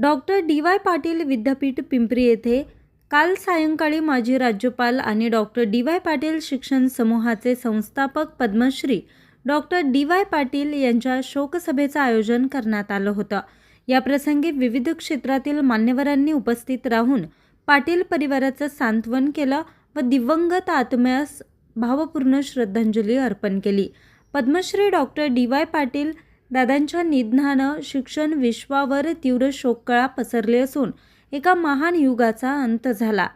Doctor DY. Patil विद्यापीठ पिंपरी येथे काल सायंकाळी माजी राज्यपाल आणि डॉक्टर डी.वाय. पाटील शिक्षण समूहाचे संस्थापक पद्मश्री डॉक्टर डी.वाय. पाटील यांच्या शोकसभेचं आयोजन करण्यात आलं होतं. या प्रसंगी विविध क्षेत्रातील मान्यवरांनी उपस्थित राहून पाटील परिवाराचं सांत्वन केलं व दिवंगत आत्म्यास भावपूर्ण श्रद्धांजली अर्पण केली. Padmashri doctor DY. पाटील दादांच्या निधनानं शिक्षण विश्वावर तीव्र शोककळा पसरली असून एका महान युगाचा अंत झाला.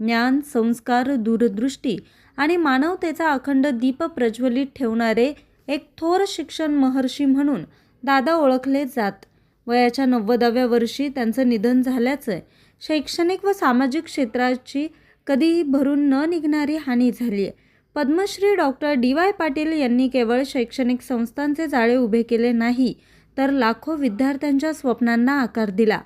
ज्ञान, संस्कार, दूरदृष्टी आणि मानवतेचा अखंड दीप प्रज्वलित ठेवणारे एक थोर शिक्षण महर्षी म्हणून दादा ओळखले जात. वयाच्या 90व्या वर्षी त्यांचं निधन झाल्याचं शैक्षणिक व सामाजिक क्षेत्राची कधीही भरून न निघणारी हानी झाली आहे. Padmashri doctor DY. पाटील यांनी केवळ शैक्षणिक संस्थांचे जाळे उभे केले नाही, तर लाखो विद्यार्थ्यांच्या स्वप्नांना आकार दिला,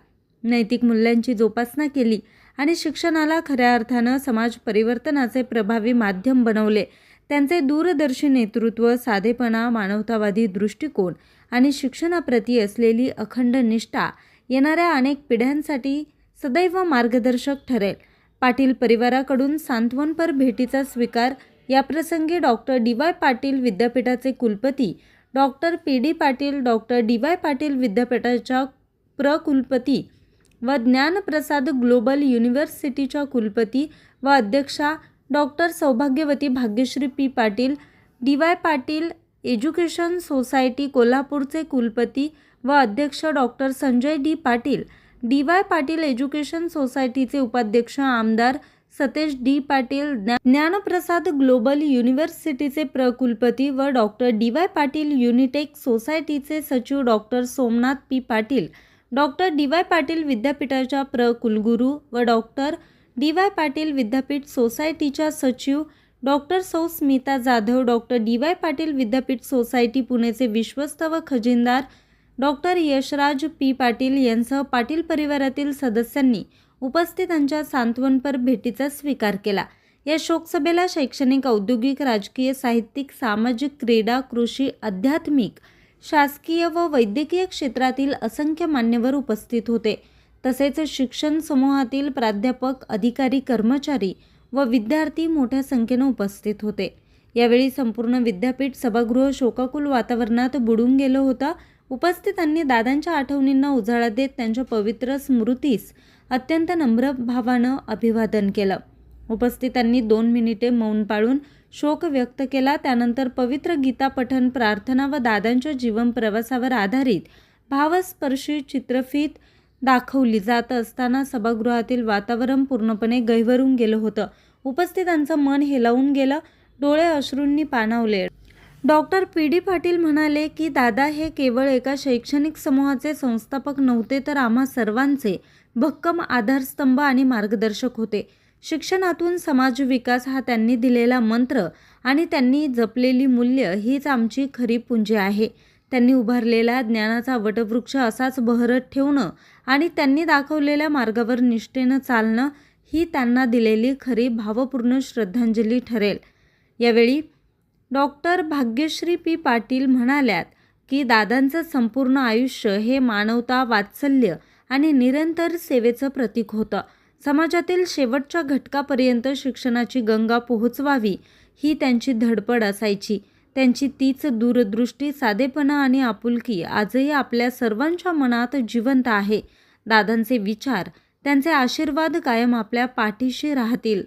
नैतिक मूल्यांची जोपासना केली आणि शिक्षणाला खऱ्या अर्थानं समाज परिवर्तनाचे प्रभावी माध्यम बनवले. त्यांचे दूरदर्शी नेतृत्व, साधेपणा, मानवतावादी दृष्टिकोन आणि शिक्षणाप्रती असलेली अखंड निष्ठा येणाऱ्या अनेक पिढ्यांसाठी सदैव मार्गदर्शक ठरेल. पाटील परिवाराकडून सांत्वनपर भेटीचा स्वीकार. याप्रसंगी डॉक्टर डी.वाय. पाटील विद्यापीठाचे कुलपती doctor P D. Patil, doctor DY. Patil विद्यापीठाच्या प्रकुलपती व ज्ञानप्रसाद ग्लोबल युनिव्हर्सिटीच्या कुलपती व अध्यक्षा डॉक्टर सौभाग्यवती Bhagyashree P. Patil, DY. Patil education society कोल्हापूरचे कुलपती व अध्यक्ष doctor Sanjay D. Patil, DY. Patil education सोसायटीचे उपाध्यक्ष आमदार सतेज डी. पाटील, ज्ञानप्रसाद ग्लोबल युनिव्हर्सिटीचे प्रकुलपती व डॉक्टर डी.वाय. पाटील युनिटेक सोसायटीचे सचिव doctor Somnath P. Patil, doctor DY. Patil विद्यापीठाच्या प्रकुलगुरू व डॉक्टर डी.वाय. पाटील विद्यापीठ सोसायटीच्या सचिव डॉक्टर सौ स्मिता जाधव, डॉक्टर डी.वाय. पाटील विद्यापीठ सोसायटी पुणेचे विश्वस्त व खजिनदार डॉक्टर यशराज पी. पाटील यांसह पाटील परिवारातील सदस्यांनी उपस्थितांच्या सांत्वनपर भेटीचा स्वीकार केला. या शोकसभेला शैक्षणिक, औद्योगिक, राजकीय, साहित्यिक, सामाजिक, क्रीडा, कृषी, आध्यात्मिक, शासकीय व वैद्यकीय क्षेत्रातील असंख्य मान्यवर उपस्थित होते. तसेच शिक्षण समूहातील प्राध्यापक, अधिकारी, कर्मचारी व विद्यार्थी मोठ्या संख्येने उपस्थित होते. यावेळी संपूर्ण विद्यापीठ सभागृह शोकाकुल वातावरणात बुडून गेलं होतं. उपस्थितांनी दादांच्या आठवणींना उजाळा देत त्यांच्या पवित्र स्मृतीस अत्यंत नम्र भावानं अभिवादन केलं. उपस्थितांनी 2 मिनिटे मौन पाळून शोक व्यक्त केला. त्यानंतर पवित्र गीता पठण, प्रार्थना व दादांच्या जीवन प्रवासावर आधारित भावस्पर्शी चित्रफीत दाखवली जात असताना सभागृहातील वातावरण पूर्णपणे गहिवरून गेलं होतं. उपस्थितांचं मन हेलावून गेलं, डोळे अश्रूंनी पाणावले. Doctor P D. पाटील म्हणाले की दादा हे केवळ एका शैक्षणिक समूहाचे संस्थापक नव्हते, तर आम्हा सर्वांचे भक्कम आधारस्तंभ आणि मार्गदर्शक होते. शिक्षणातून समाज विकास हा त्यांनी दिलेला मंत्र आणि त्यांनी जपलेली मूल्य हीच आमची खरी पुंजी आहे. त्यांनी उभारलेला ज्ञानाचा वटवृक्ष असाच बहरत ठेवणं आणि त्यांनी दाखवलेल्या मार्गावर निष्ठेनं चालणं ही त्यांना दिलेली खरी भावपूर्ण श्रद्धांजली ठरेल. यावेळी डॉक्टर भाग्यश्री पी. पाटील म्हणाल्यात की दादांचं संपूर्ण आयुष्य हे मानवता, वात्सल्य आणि निरंतर सेवेचं प्रतीक होतं. समाजातील शेवटच्या घटकापर्यंत शिक्षणाची गंगा पोहोचवावी ही त्यांची धडपड असायची. त्यांची तीच दूरदृष्टी, साधेपणा आणि आपुलकी आजही आपल्या सर्वांच्या मनात जिवंत आहे. दादांचे विचार, त्यांचे आशीर्वाद कायम आपल्या पाठीशी राहतील.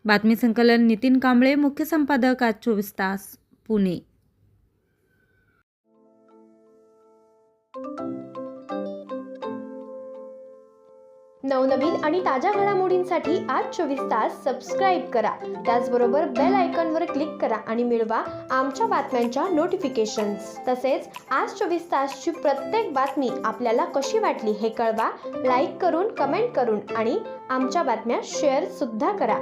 बातमी संकलन नितीन कांबळे, मुख्य संपादक, आज 24 तास, पुणे. नवनवीन आणि ताज्या घडामोडींसाठी आज 24 तास सबस्क्राईब करा. त्याचबरोबर बेल आयकॉनवर क्लिक करा आणि मिळवा आमच्या बातम्यांच्या नोटिफिकेशन्स. तसेच आज 24 तासची प्रत्येक बातमी आपल्याला कशी वाटली हे कळवा. लाईक करून, कमेंट करून आणि आमच्या बातम्या शेअर सुद्धा करा.